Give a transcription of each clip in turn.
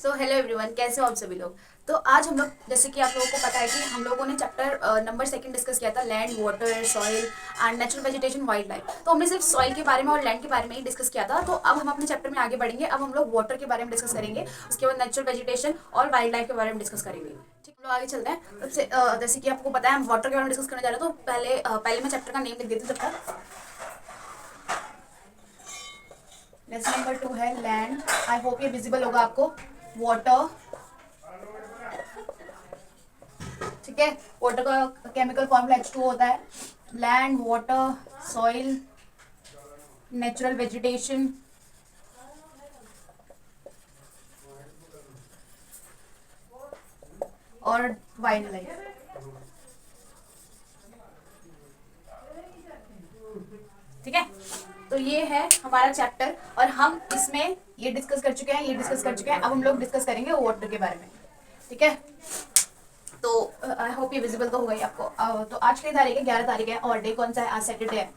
So hello everyone, कैसे हो आप सभी लोग। तो आज हम लोग, जैसे कि आप लोगों को पता है कि हम लोगों ने चैप्टर नंबर सेकंड डिस्कस किया था, land, water, soil and natural vegetation, wild life. तो हमने सिर्फ सॉइल के बारे में और लैंड के बारे में ही डिस्कस किया था। तो अब हम अपने चैप्टर में आगे बढ़ेंगे। अब हम लोग वाटर के बारे में डिस्कस करेंगे, उसके बाद नेचुरल वेजिटेशन और वाइल्ड लाइफ के बारे में डिस्कस करेंगे। ठीक, हम लोग आगे चलते हैं। सबसे जैसे कि आपको पता है हम वाटर के बारे में डिस्कस करने जा रहे हैं। तो पहले मैं चैप्टर का नेम लिख देती हूँ तब तक। लेसन नंबर 2 है लैंड। आई होप ये विजिबल होगा आपको। वाटर, ठीक है। वाटर का केमिकल फॉर्मूला H2O होता है। Land, water, soil, natural vegetation और वाइल्ड लाइफ। ठीक है, तो ये है हमारा चैप्टर और हम इसमें ये डिस्कस कर चुके हैं। अब हम लोग डिस्कस करेंगे वाटर के बारे में। ठीक है, तो आई होप ये विजिबल तो हो गई आपको। तो आज की तारीख है 11 तारीख है और डे कौन सा है? आज सैटरडे है।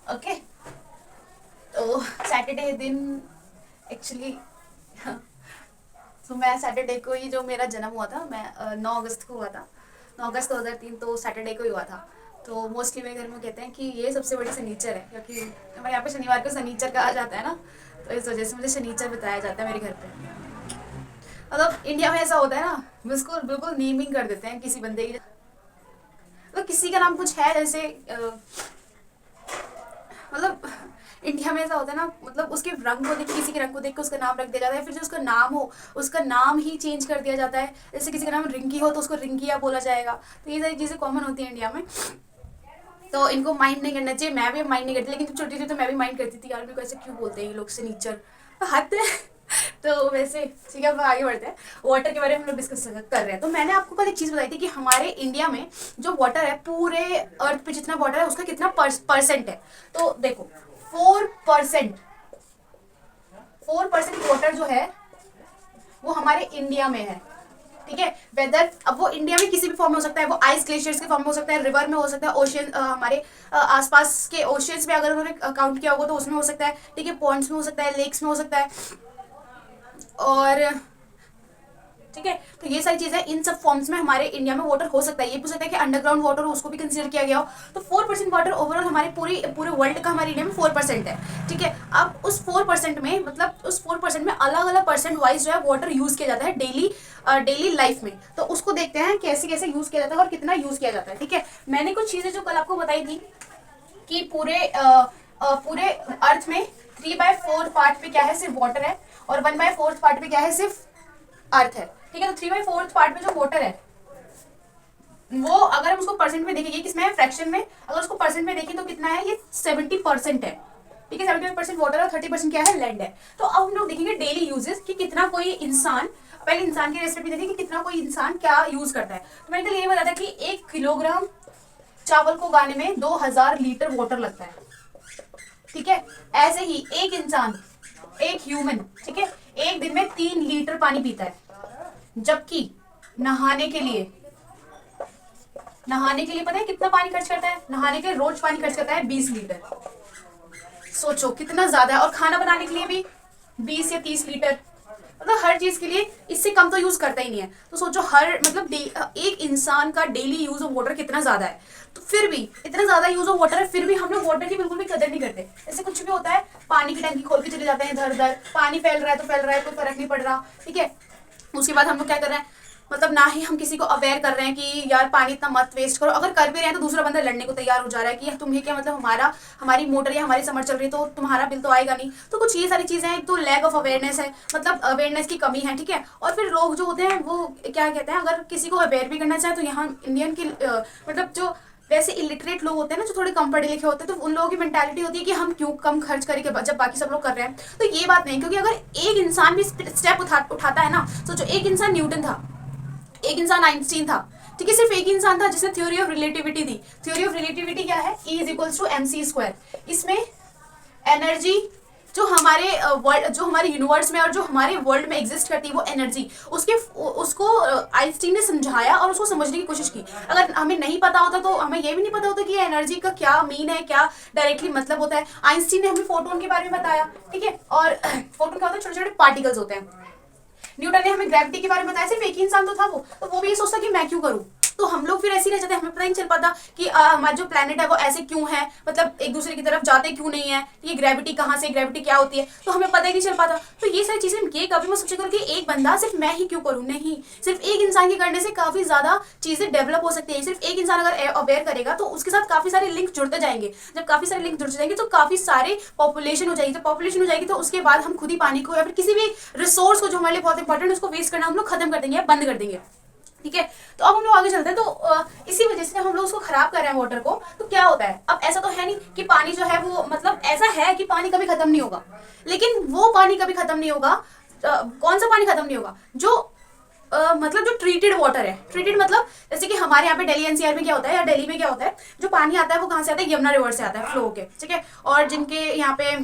ओके, तो सैटरडे दिन एक्चुअली तो मैं सैटरडे को ही, जो मेरा जन्म हुआ था, मैं 9 अगस्त को हुआ था। 9 अगस्त 2003, तो सैटरडे को ही हुआ था। तो मोस्टली मेरे घर में कहते हैं कि ये सबसे बड़ी शनीचर है, क्योंकि हमारे यहाँ पे शनिवार को शनीचर कहा जाता है ना, तो इस वजह से मुझे शनीचर बताया जाता है मेरे घर पे। मतलब इंडिया में ऐसा होता है ना, बिल्कुल बिल्कुल नेमिंग कर देते हैं किसी बंदे की। मतलब किसी का नाम कुछ है, जैसे मतलब इंडिया में ऐसा होता है ना, मतलब उसके रंग को देख के, किसी के रंग को देख के उसका नाम रख दिया जाता है। फिर जो उसका नाम हो उसका नाम ही चेंज कर दिया जाता है। जैसे किसी का नाम रिंकी हो तो उसको रिंकिया बोला जाएगा। तो ये सारी चीज़ें कॉमन होती हैं इंडिया में। तो इनको माइंड नहीं करना चाहिए। मैं भी माइंड नहीं करती, लेकिन छोटी थी तो मैं भी माइंड करती थी, यार मेरे को ऐसे क्यों बोलते हैं ये लोग शनीचर, हद है। तो वैसे ठीक है, अब आगे बढ़ते हैं। वाटर के बारे में हम लोग डिस्कस कर रहे हैं। तो मैंने आपको कल एक चीज़ बताई थी कि हमारे इंडिया में जो वाटर है, पूरे अर्थ पे जितना वाटर है उसका कितना परसेंट है। तो देखो, 4% 4% वाटर जो है वो हमारे इंडिया में है। ठीक है, वेदर अब वो इंडिया में किसी भी फॉर्म में हो सकता है। वो आइस ग्लेशियर्स के फॉर्म में हो सकता है, रिवर में हो सकता है, ओशियन, हमारे आसपास के ओशियंस में अगर उन्होंने काउंट किया होगा तो उसमें हो सकता है। ठीक है, पॉन्ड्स में हो सकता है, लेक्स में हो सकता है। और ठीक है, तो ये सारी चीजें, इन सब फॉर्म्स में हमारे इंडिया में वाटर हो सकता है। ये भी हो सकता है कि अंडरग्राउंड वाटर उसको भी कंसीडर किया गया हो। तो 4% वाटर ओवरऑल हमारे पूरे वर्ल्ड का हमारे इंडिया में 4% है। ठीक है, अब उस 4% में, मतलब उस 4% में अलग अलग परसेंट वाइज जो है वाटर यूज किया जाता है डेली लाइफ में। तो उसको देखते हैं कैसे कैसे यूज किया जाता है और कितना यूज किया जाता है। ठीक है, मैंने कुछ चीजें जो कल आपको बताई थी कि पूरे अर्थ में 3/4 पार्ट पे क्या है, सिर्फ वाटर है, और 1/4 पार्ट पे क्या है, सिर्फ अर्थ है। ठीक है, तो 3/4 पार्ट में जो वाटर है वो, अगर हम उसको परसेंट में देखेंगे, किसमें है, फ्रैक्शन में, अगर उसको परसेंट में देखें तो कितना है, ये 70% है। ठीक है, 70% वाटर और 30% क्या है, लैंड है। तो अब हम लोग देखेंगे डेली यूजेस कि कितना कोई इंसान, पहले इंसान के रेस्पेक्ट में देखें कि कितना कोई इंसान क्या यूज करता है। तो मैंने कल ये बताया था कि 1 किलोग्राम चावल को उगाने में 2000 लीटर वाटर लगता है। ठीक है, ऐसे ही एक इंसान, एक ह्यूमन, ठीक है, एक दिन में 3 लीटर पानी पीता है। जबकि नहाने के लिए पता है कितना पानी खर्च करता है? नहाने के लिए रोज पानी खर्च करता है 20 लीटर। सोचो कितना ज्यादा है। और खाना बनाने के लिए भी 20 या 30 लीटर। मतलब हर चीज के लिए इससे कम तो यूज करता ही नहीं है। तो सोचो मतलब एक इंसान का डेली यूज ऑफ वाटर कितना ज्यादा है। तो फिर भी इतना ज्यादा यूज ऑफ वाटर है, फिर भी हम लोग वाटर की बिल्कुल भी कदर नहीं करते। ऐसे कुछ भी होता है, पानी की टंकी खोल के चले जाते हैं इधर उधर, पानी फैल रहा है तो फैल रहा है, कोई फर्क नहीं पड़ रहा। ठीक है, उसके बाद हम लोग क्या कर रहे हैं, मतलब ना ही हम किसी को अवेयर कर रहे हैं कि यार पानी इतना मत वेस्ट करो। अगर कर भी रहे हैं तो दूसरा बंदा लड़ने को तैयार हो जा रहा है कि तुम्हें क्या मतलब, हमारी मोटर या हमारी समर चल रही है तो तुम्हारा बिल तो आएगा नहीं। तो कुछ ये सारी चीजें हैं। एक तो लैक ऑफ अवेयरनेस है, मतलब अवेयरनेस की कमी है। ठीक है, और फिर लोग जो होते हैं वो क्या कहते हैं, अगर किसी को अवेयर भी करना चाहे तो यहाँ इंडियन की मतलब जो वैसे इलिटरेट लोग होते हैं ना, जो थोड़े कम पढ़े लिखे होते हैं, तो उन लोगों की मेंटालिटी होती है कि हम क्यों कम खर्च करें जब बाकी सब लोग कर रहे हैं। तो ये बात नहीं, क्योंकि अगर एक इंसान भी स्टेप उठाता है ना, सोचो एक इंसान न्यूटन था, एक इंसान आइंस्टीन था। ठीक है, सिर्फ एक इंसान था जिसने theory of relativity the. Theory of relativity क्या है, E = mc²। इसमें एनर्जी जो हमारे वर्ल्ड, जो हमारे यूनिवर्स में और जो हमारे वर्ल्ड में एग्जिस्ट करती है वो एनर्जी, उसके उसको आइंस्टीन ने समझाया और उसको समझने की कोशिश की। अगर हमें नहीं पता होता तो हमें ये भी नहीं पता होता कि एनर्जी का क्या मीन है, क्या डायरेक्टली मतलब होता है। आइंस्टीन ने हमें फोटोन के बारे में बताया, ठीक है, और फोटोन क्या होता है, छोटे छोटे पार्टिकल्स होते हैं। न्यूटन ने हमें ग्रेविटी के बारे में बताया, सिर्फ एक ही इंसान तो था वो, तो वो भी ये सोचता कि मैं क्यों करूं। तो हम लोग फिर ऐसे ही रह जाते हैं, हमें पता ही नहीं चल पाता कि हमारा जो प्लेनेट है वो ऐसे क्यों है, मतलब एक दूसरे की तरफ जाते क्यों नहीं है, ये ग्रेविटी कहाँ से, ग्रेविटी क्या होती है, तो हमें पता ही नहीं चल पाता। तो ये सारी चीजें ये कभी मैं सोचा करूँ कि एक बंदा सिर्फ मैं ही क्यों करूँ, नहीं, सिर्फ एक इंसान के करने से काफी ज्यादा चीजें डेवलप हो सकती है। सिर्फ एक इंसान अगर अवेयर करेगा तो उसके साथ काफी सारे लिंक जुड़ते जाएंगे, जब काफी सारे लिंक जुड़ते जाएंगे तो काफी सारे पॉपुलेशन हो जाएगी, जब पॉपुलेशन हो जाएगी तो उसके बाद हम खुद ही पानी को या फिर किसी भी रिसोर्स को जो हमारे लिए बहुत इंपॉर्टेंट है उसको वेस्ट करना हम लोग खत्म कर देंगे या बंद कर देंगे, ठीक है। तो अब हम लोग आगे चलते हैं। तो इसी वजह से हम लोग उसको खराब कर रहे हैं वाटर को। तो क्या होता है, अब ऐसा तो है नहीं कि पानी जो है वो, मतलब ऐसा है कि पानी कभी खत्म नहीं होगा, लेकिन वो पानी कभी खत्म नहीं होगा। कौन सा पानी खत्म नहीं होगा, जो मतलब जो ट्रीटेड वाटर है। ट्रीटेड मतलब जैसे कि हमारे यहाँ पे दिल्ली एनसीआर में क्या होता है या दिल्ली में क्या होता है, जो पानी आता है वो कहाँ से आता है, यमुना रिवर से आता है, फ्लो होके, ठीक है। और जिनके यहाँ पे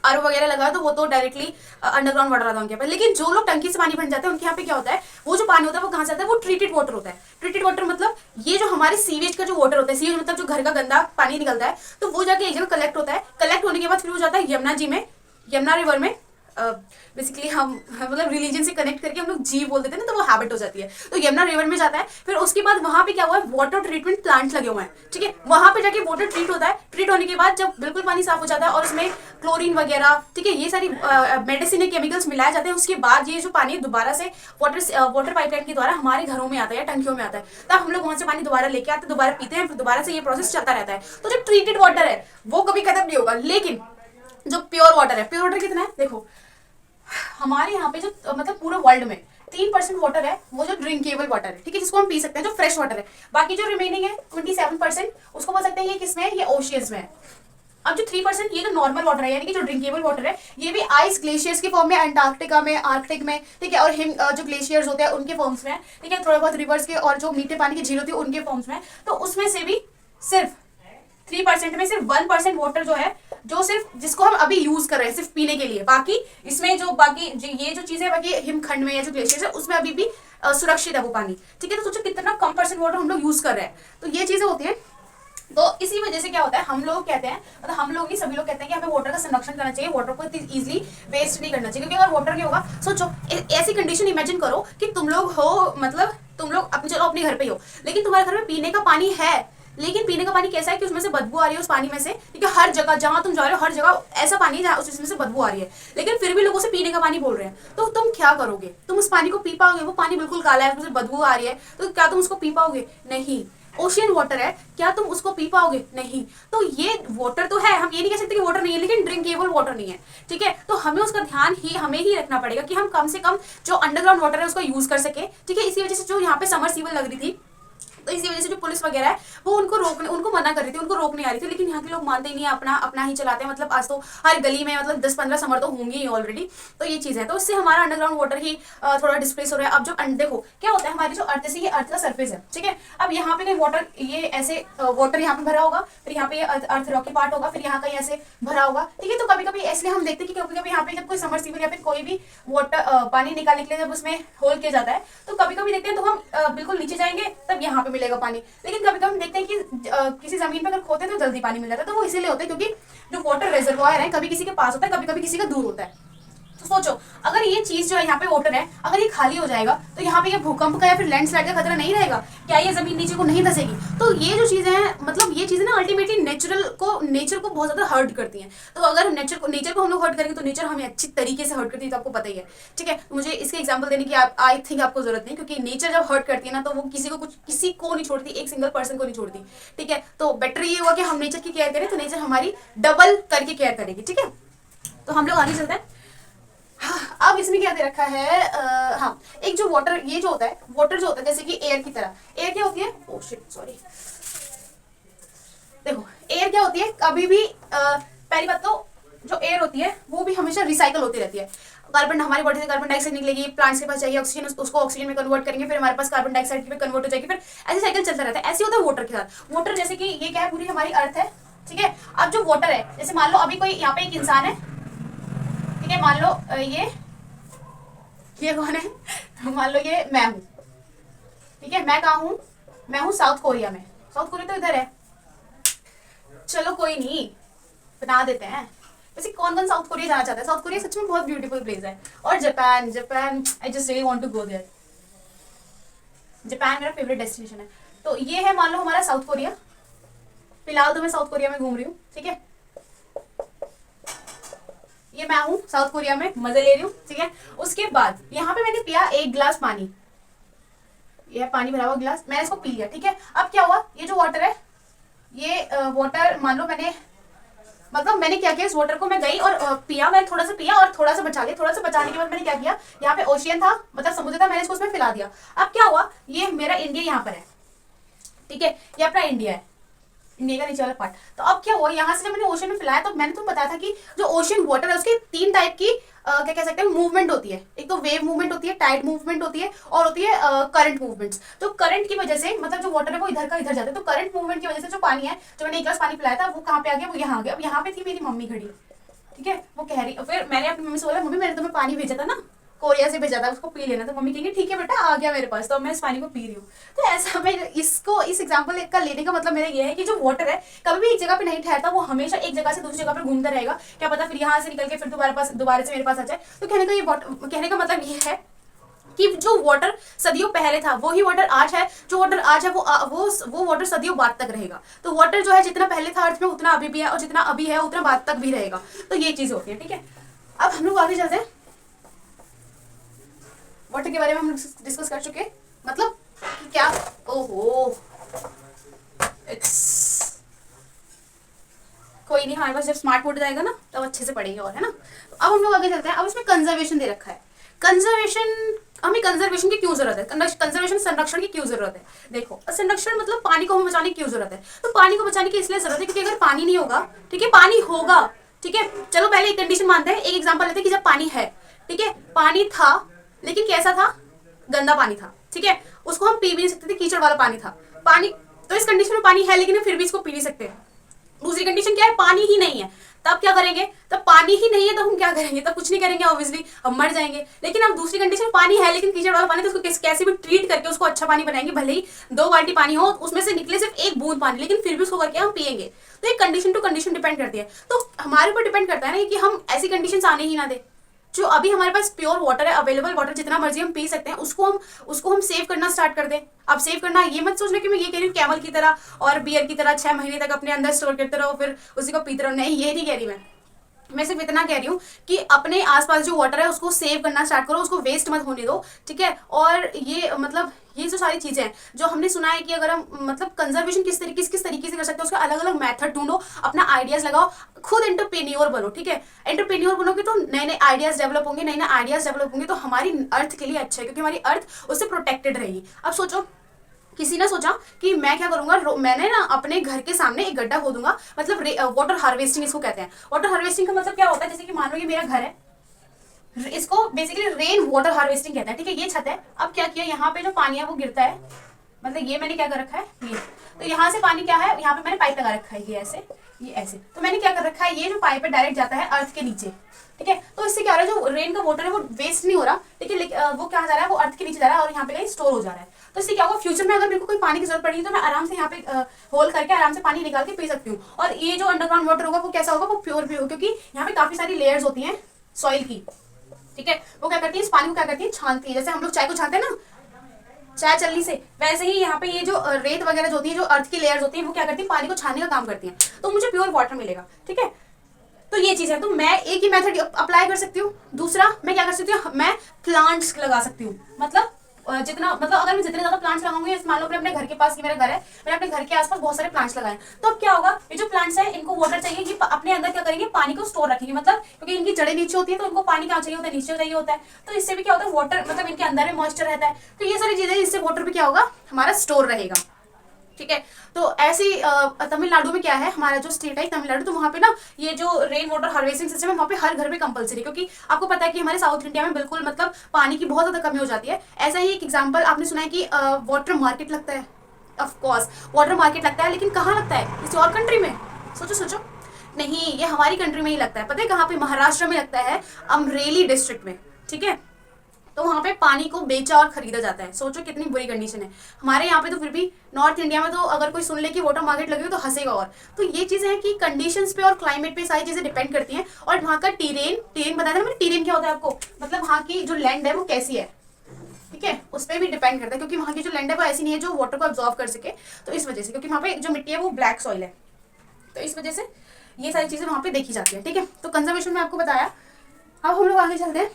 आरओ वगैरह लगा है तो वो तो डायरेक्टली अंडरग्राउंड वाटर आता है उनके पास। लेकिन जो लोग टंकी से पानी भर जाते हैं उनके यहाँ पे क्या होता है, वो जो पानी होता है वो कहाँ से आता है, वो ट्रीटेड वाटर होता है। ट्रीटेड वाटर मतलब ये जो हमारे सीवेज का जो वाटर होता है, सीवेज मतलब जो घर का गंदा पानी निकलता है, तो वो जाके एक जगह कलेक्ट होता है। कलेक्ट होने के बाद फिर वो जाता है यमुना जी में, यमुना रिवर में। बेसिकली हम मतलब रिलीजन से कनेक्ट करके हम लोग जी बोल देते हैं ना, तो वो हैबिट हो जाती है। तो यमुना रिवर में जाता है, फिर उसके बाद वहां पे क्या हुआ है, वाटर ट्रीटमेंट प्लांट लगे हुए हैं, ठीक है। वहां पे जाके वाटर ट्रीट होता है। ट्रीट होने के बाद जब बिल्कुल पानी साफ हो जाता है और उसमें क्लोरीन वगैरह, ठीक है, ये सारी मेडिसिन केमिकल्स मिलाए जाते हैं, उसके बाद ये जो पानी दोबारा से वाटर पाइपलाइन के द्वारा हमारे घरों में आता है या टंकियों में आता है। तब हम लोग वहां से पानी दोबारा लेके आते हैं, दोबारा पीते हैं, फिर दोबारा से ये प्रोसेस चलता रहता है। तो जो ट्रीटेड वाटर है वो कभी खत्म नहीं होगा। लेकिन जो प्योर वाटर है, प्योर वाटर कितना है, देखो हमारे यहाँ पे जो मतलब पूरे वर्ल्ड में 3% वाटर है वो जो ड्रिंकेबल वाटर है, ठीक है, जिसको हम पी सकते हैं, जो फ्रेश वाटर है। बाकी जो रिमेनिंग है 27% उसको बोल सकते हैं ये किसमें है, ये ओशियंस में है। अब जो 3% ये जो नॉर्मल वाटर है, यानी कि जो ड्रिंकेबल वाटर है, ये भी आइस ग्लेशियर्स के फॉर्म में अंटार्कटिका में, आर्कटिक में, ठीक है, और हिम जो ग्लेशियर्स होते हैं उनके फॉर्म्स में है, ठीक है, थोड़ा बहुत रिवर्स के और जो मीठे पानी की झील होती है उनके फॉर्म्स में। तो उसमें से भी सिर्फ 3% में सिर्फ 1% वाटर जो है, जो सिर्फ जिसको हम अभी यूज कर रहे हैं सिर्फ पीने के लिए। बाकी इसमें जो बाकी ये जो चीजें बाकी हिमखंड में या जो ग्लेशियर है उसमें अभी भी सुरक्षित है वो पानी, ठीक है। तो सोचो कितना कम परसेंट वाटर हम लोग यूज कर रहे हैं। तो ये चीजें होती हैं। तो इसी वजह से क्या होता है, हम लोग कहते हैं, मतलब हम लोग ही सभी लोग कहते हैं कि हमें वाटर का संरक्षण करना चाहिए, वाटर को इतनी इजीली वेस्ट नहीं करना चाहिए। क्योंकि अगर वाटर नहीं होगा, सोचो ऐसी कंडीशन इमेजिन करो कि तुम लोग हो, मतलब तुम लोग अपने, चलो अपने घर पे ही हो, लेकिन तुम्हारे घर में पीने का पानी है, लेकिन पीने का पानी कैसा है कि उसमें से बदबू आ रही है उस पानी में से, क्योंकि हर जगह जहां तुम जा रहे हो हर जगह ऐसा पानी है जहां उसमें से बदबू आ रही है, लेकिन फिर भी लोगों से पीने का पानी बोल रहे हैं। तो तुम क्या करोगे, तुम उस पानी को पी पाओगे? वो पानी बिल्कुल काला है, उसमें से बदबू आ रही है, तो क्या तुम उसको पी पाओगे? नहीं। ओशियन वाटर है, क्या तुम उसको पी पाओगे? नहीं। तो ये वाटर तो है, हम ये नहीं कह सकते कि वाटर नहीं है, लेकिन ड्रिंकेबल वाटर नहीं है, ठीक है। तो हमें उसका ध्यान ही हमें ही रखना पड़ेगा कि हम कम से कम जो अंडरग्राउंड वाटर है उसको यूज कर सके, ठीक है। इसी वजह से जो यहाँ पे समरसीबल लग रही थी, तो इसी वजह से जो पुलिस वगैरह है वो उनको मना कर रही थी, उनको रोक नहीं आ रही थी, लेकिन यहाँ के लोग मानते ही नहीं, अपना अपना ही चलाते हैं। मतलब आज तो हर गली में मतलब 10-15 समर तो होंगे ही ऑलरेडी। तो ये चीज़ है, तो इससे हमारा अंडरग्राउंड वाटर ही थोड़ा डिस्प्लेस हो रहा है। अब जो देखो क्या होता है, हमारी जो अर्थ से ये अर्थ का सरफेस है, ठीक है। अब यहाँ पे वाटर, ये ऐसे वाटर यहाँ पे भरा होगा, फिर यहाँ पे अर्थ रॉकी पार्ट होगा, फिर यहाँ कहीं ऐसे भरा होगा, ठीक है। तो कभी कभी इसलिए हम देखते हैं कि कभी कभी यहाँ पे जब कोई समरसीबल या फिर कोई भी वाटर पानी निकालने के लिए जब उसमें होल किया जाता है, तो कभी कभी देखते हैं तो हम बिल्कुल नीचे जाएंगे तब यहाँ पे मिलेगा पानी। लेकिन कभी कभी हम देखते हैं कि किसी जमीन पर अगर खोते हैं तो जल्दी पानी मिल जाता है। तो वो इसीलिए होता है क्योंकि जो वाटर रिजर्वायर है कभी किसी के पास होता है, कभी कभी किसी का दूर होता है। तो सोचो अगर ये चीज जो है यहाँ पे वाटर है, अगर ये खाली हो जाएगा तो यहाँ पे ये भूकंप का या फिर लैंडस्लाइड का खतरा नहीं रहेगा क्या? ये जमीन नीचे को नहीं धसेगी? तो ये जो चीजें हैं, मतलब ये चीजें ना अल्टीमेटली नेचर को बहुत ज्यादा हर्ट करती हैं। तो अगर नेचर को हम लोग हर्ट करेंगे तो नेचर हमें अच्छी तरीके से हर्ट करती है, तो आपको पता ही है, ठीक है। मुझे इसके एग्जाम्पल देने की आई थिंक आपको जरूरत नहीं, क्योंकि नेचर जब हर्ट करती है ना तो वो किसी को नहीं छोड़ती, एक सिंगल पर्सन को नहीं छोड़ती, ठीक है। तो बेटर ये हुआ कि हम नेचर की केयर करें, तो नेचर हमारी डबल करके केयर करेगी, ठीक है। तो हम लोग आगे चलते हैं। अब इसमें क्या दे रखा है, हाँ, एक जो वाटर, ये जो होता है वाटर जो होता है जैसे कि एयर की तरह। एयर क्या होती है, ओह शिट सॉरी, देखो एयर क्या होती है, कभी भी पहली बात तो जो एयर होती है वो भी हमेशा रिसाइकल होती रहती है। कार्बन, हमारी बॉडी से कार्बन डाइऑक्साइड निकलेगी, प्लांट्स के पास चाहिए ऑक्सीजन, उसको ऑक्सीजन में कन्वर्ट करेंगे, फिर हमारे पास कार्बन डाइऑक्साइड में कन्वर्ट हो जाएगी, फिर ऐसे साइकिल चलता रहता है। ऐसे होता है वाटर के साथ। वाटर जैसे कि ये क्या है, पूरी हमारी अर्थ है, ठीक है। अब जो वाटर है, जैसे मान लो अभी कोई यहाँ पे एक इंसान है, है, मान लो ये कौन है? मान लो ये मैं हूँ, ठीक है। मैं कहाँ हूँ? मैं हूँ साउथ कोरिया में। साउथ कोरिया तो इधर है, चलो कोई नहीं, बना देते हैं। वैसे कौन कौन साउथ कोरिया जाना चाहता है? साउथ कोरिया सच में बहुत ब्यूटीफुल प्लेस है। और Japan, Japan I just really want to go there. Japan मेरा फेवरेट डेस्टिनेशन है। तो ये है मान लो हमारा साउथ कोरिया। फिलहाल तो मैं साउथ कोरिया में घूम रही हूँ, ठीक है। ये मैं हूँ साउथ कोरिया में, मजे ले रही हूँ, ठीक है। उसके बाद यहाँ पे मैंने पिया 1 गिलास पानी, ये पानी भरा हुआ गिलास, मैंने इसको पी लिया, ठीक है। अब क्या हुआ, ये जो वाटर है, ये वाटर मान लो मैंने क्या किया, इस वाटर को मैं गई और पिया, मैंने थोड़ा सा पिया और थोड़ा सा बचा लिया। थोड़ा सा बचाने के बाद मैंने क्या किया, यहाँ पे ओशियन था, मतलब समुद्र था, मैंने इसको उसमें फैला दिया। अब क्या हुआ, ये मेरा इंडिया यहाँ पर है, ठीक है। ये अपना इंडिया है, इंडिया का नीचे वाला पार्ट। तो अब क्या हुआ, यहाँ से जब मैंने ओशन में फैलाया तो मैंने तुम्हें बताया था कि जो ओशन वाटर है उसके 3 टाइप की क्या कह सकते हैं मूवमेंट होती है। एक तो वेव मूवमेंट होती है, टाइड मूवमेंट होती है, और होती है करंट मूवमेंट्स। तो करंट की वजह से मतलब जो वाटर है वो इधर का इधर जाता है। तो करंट मूवमेंट की वजह से जो पानी है, जो मैंने 1 गिलास पानी पिलाया था, वो कहाँ पे आ गया, वो यहाँ आ गया। अब यहाँ पे थी मेरी मम्मी खड़ी, ठीक है। वो कह रही, फिर मैंने अपनी मम्मी से बोला, मम्मी मैंने तुम्हें पानी भेजा था ना, कोरिया से भेजा था, उसको पी लेना। तो मम्मी कहेंगे ठीक है बेटा, आ गया मेरे पास, तो मैं इस पानी को पी रही हूँ। तो ऐसा मैं इस एग्जांपल का लेने का मतलब मेरा ये है कि जो वाटर है कभी भी एक जगह पे नहीं ठहरता, वो हमेशा एक जगह से दूसरी जगह पर घूमता रहेगा। क्या पता फिर यहाँ से निकल के फिर दोबारा से मेरे पास आ जाए। तो कहने का मतलब ये है कि जो वाटर सदियों पहले था वही वाटर आज है, जो वाटर आज है वो वाटर सदियों बाद तक रहेगा। तो वाटर जो है जितना पहले था अर्थ में उतना अभी भी है, और जितना अभी है उतना बाद तक भी रहेगा। तो ये चीज होती है, ठीक है। अब हम लोग आगे चलते हैं। वाटर के बारे में हम डिस्कस कर चुके, मतलब कि क्या, ओहो कोई नहीं, हमारे पास जब स्मार्ट बोर्ड जाएगा ना तब अच्छे से पढ़ेंगे, और है ना। तो अब हम लोग आगे चलते हैं। अब इसमें कंजर्वेशन दे रखा है। हमें कंजर्वेशन की क्यों जरूरत है, कंजर्वेशन संरक्षण की क्यों जरूरत है? देखो, संरक्षण मतलब पानी को हमें बचाने की क्यों जरूरत है? तो पानी को बचाने की इसलिए जरूरत है क्योंकि अगर पानी नहीं होगा, ठीक है, पानी होगा, ठीक है, चलो पहले एक कंडीशन मानते हैं, एक एग्जाम्पल लेते हैं कि जब पानी है, ठीक है, पानी था लेकिन कैसा था, गंदा पानी था, ठीक है, उसको हम पी भी नहीं सकते थे, कीचड़ वाला पानी था पानी। तो इस कंडीशन में पानी है लेकिन फिर भी इसको पी नहीं सकते। दूसरी कंडीशन क्या है, पानी ही नहीं है, तब क्या करेंगे? तब पानी ही नहीं है तो हम क्या करेंगे? तब कुछ नहीं करेंगे, ऑब्वियसली हम मर जाएंगे। लेकिन अब दूसरी कंडीशन, पानी है लेकिन कीचड़ वाला पानी, तो उसको कैसे भी ट्रीट करके उसको अच्छा पानी बनाएंगे, भले ही 2 बाल्टी पानी हो उसमें से निकले सिर्फ 1 बूंद पानी, लेकिन फिर भी उसको करके हम पिएंगे। तो एक कंडीशन टू कंडीशन डिपेंड करती है। तो हमारे ऊपर डिपेंड करता है ना कि हम ऐसी कंडीशन आने ही ना दे। जो अभी हमारे पास प्योर वाटर है, अवेलेबल वाटर जितना मर्जी हम पी सकते हैं, उसको हम सेव करना स्टार्ट कर दें। अब सेव करना ये मत सोचना कि मैं ये कह रही हूँ कैमल की तरह और बियर की तरह 6 महीने तक अपने अंदर स्टोर करते रहो फिर उसी को पीते रहो, नहीं, ये नहीं कह रही मैं सिर्फ इतना कह रही हूँ कि अपने आसपास जो वाटर है उसको सेव करना स्टार्ट करो, उसको वेस्ट मत होने दो, ठीक है। और ये मतलब ये जो सारी चीजें हैं जो हमने सुना है कि अगर हम मतलब कंजर्वेशन किस तरीके से कर सकते हैं, उसका अलग अलग मेथड ढूंढो, अपना आइडियाज लगाओ, खुद एंटरप्रेन्योर बनो, ठीक है। एंटरप्रेन्योर बनोगे तो नए नए आइडियाज डेवलप होंगे, नए नए आइडियाज डेवलप होंगे तो हमारी अर्थ के लिए अच्छा है, क्योंकि हमारी अर्थ उससे प्रोटेक्टेड रहेगी। अब सोचो, किसी ने सोचा कि मैं क्या करूंगा, मैंने ना अपने घर के सामने एक गड्ढा खोदूंगा, मतलब वाटर हार्वेस्टिंग इसको कहते हैं। वाटर हार्वेस्टिंग का मतलब क्या होता है, जैसे कि मान लो ये मेरा घर है, इसको बेसिकली रेन वाटर हार्वेस्टिंग कहते हैं, ठीक है। ये छत है, अब क्या किया, यहाँ पे जो पानी है वो गिरता है, मतलब ये मैंने क्या कर रखा है, ये तो यहाँ से पानी क्या है, यहाँ पे मैंने पाइप लगा रखा है, ये ऐसे ये ऐसे। तो मैंने क्या कर रखा है, ये जो पाइप है डायरेक्ट जाता है अर्थ के नीचे, ठीक है। तो इससे क्या हो रहा है, जो रेन का वाटर है वो वेस्ट नहीं हो रहा, ठीक है, वो क्या जा रहा है, वो अर्थ के नीचे जा रहा है और यहाँ पे कहीं स्टोर हो जा रहा है। तो इससे क्या होगा, फ्यूचर में अगर मेरे को कोई पानी की जरूरत पड़ेगी तो मैं आराम से यहाँ पे होल करके आराम से पानी निकाल के पी सकती हूँ। और ये जो अंडरग्राउंड वाटर होगा वो कैसा होगा, वो प्योर भी होगा, क्योंकि यहाँ पे काफी सारी लेयर्स होती हैं सॉइल की, ठीक है। वो क्या करती है, इस पानी को क्या करती है, छानती है। जैसे हम लोग चाय को छानते हैं ना चाय चलनी से, वैसे ही यहाँ पे ये जो रेत वगैरह जो होती है, जो अर्थ की लेयर्स होती है, वो क्या करती है, पानी को छानने का काम करती हैं, तो मुझे प्योर वाटर मिलेगा, ठीक है। तो ये चीज है, तो मैं एक ही मेथड अप्लाई कर सकती हूँ। दूसरा मैं क्या कर सकती हूँ, मैं प्लांट्स लगा सकती हूँ, मतलब अगर मैं जितने ज्यादा प्लांट्स लगाऊंगी, मान लो अपने घर के पास, ये मेरा घर है, मैंने अपने घर के आसपास बहुत सारे प्लांट्स लगाए, तो अब क्या होगा, ये जो प्लांट्स है इनको वाटर चाहिए, ये अपने अंदर क्या करेंगे, पानी को स्टोर रखेंगे, मतलब क्योंकि इनकी जड़ें नीचे होती है तो इनको पानी कहाँ चाहिए होता है, नीचे चाहिए होता है। तो इससे भी क्या होता है, वाटर मतलब इनके अंदर में मॉइस्चर रहता है, तो ये सारी चीजें, इससे वाटर भी क्या होगा, हमारा स्टोर रहेगा, ठीक है। तो ऐसी तमिलनाडु में क्या है, हमारा जो स्टेट है तमिलनाडु, तो वहाँ पे ना ये जो रेन वाटर हार्वेस्टिंग सिस्टम है वहाँ पे हर घर में कंपलसरी, क्योंकि आपको पता है कि हमारे साउथ इंडिया में बिल्कुल मतलब पानी की बहुत ज्यादा कमी हो जाती है। ऐसा ही एक एग्जांपल आपने सुना है कि वाटर मार्केट लगता है, ऑफ कोर्स वाटर मार्केट लगता है, लेकिन कहाँ लगता है, किसी और कंट्री में, सोचो सोचो, नहीं, ये हमारी कंट्री में ही लगता है। पता है कहाँ पे? महाराष्ट्र में लगता है, अमरेली डिस्ट्रिक्ट में, ठीक है। तो वहाँ पे पानी को बेचा और खरीदा जाता है। सोचो कितनी बुरी कंडीशन है। हमारे यहाँ पे तो फिर भी, नॉर्थ इंडिया में तो अगर कोई सुन ले कि वाटर मार्केट लगी हो तो हंसेगा। और तो ये चीज़ें हैं कि कंडीशंस पे और क्लाइमेट पे सारी चीज़ें डिपेंड करती हैं। और वहाँ का टेरेन बताया था मैंने, टेरेन क्या होता है आपको, मतलब वहाँ की जो लैंड है वो कैसी है, ठीक है, उस पर भी डिपेंड करता है। क्योंकि वहाँ की जो लैंड है वो ऐसी नहीं है जो वाटर को ऑब्जॉर्व कर सके, तो इस वजह से, क्योंकि वहाँ पे जो मिट्टी है वो ब्लैक सॉइल है, तो इस वजह से ये सारी चीज़ें वहाँ पे देखी जाती है, ठीक है। तो कंजर्वेशन में आपको बताया। अब हम लोग आगे चलते हैं।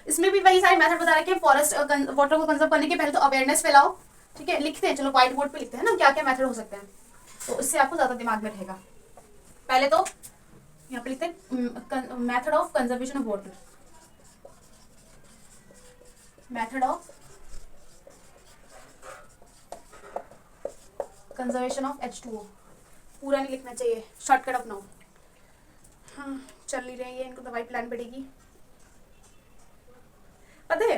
इसमें भी वही सारे मेथड बता रखे हैं फॉरेस्ट वाटर को कंजर्व करने के। पहले तो अवेयरनेस फैलाओ, ठीक है, लिखते हैं, चलो व्हाइट बोर्ड पे लिखते हैं ना क्या क्या मेथड हो सकते हैं, तो इससे आपको ज़्यादा दिमाग में रहेगा। पहले तो यहाँ पे लिखते हैं method of conservation of water, method of conservation of H2O। पूरा नहीं लिखना चाहिए, शॉर्टकट अपनाओ। हाँ, चल नहीं रही है, इनको दवाई पिलानी पड़ेगी। पता है,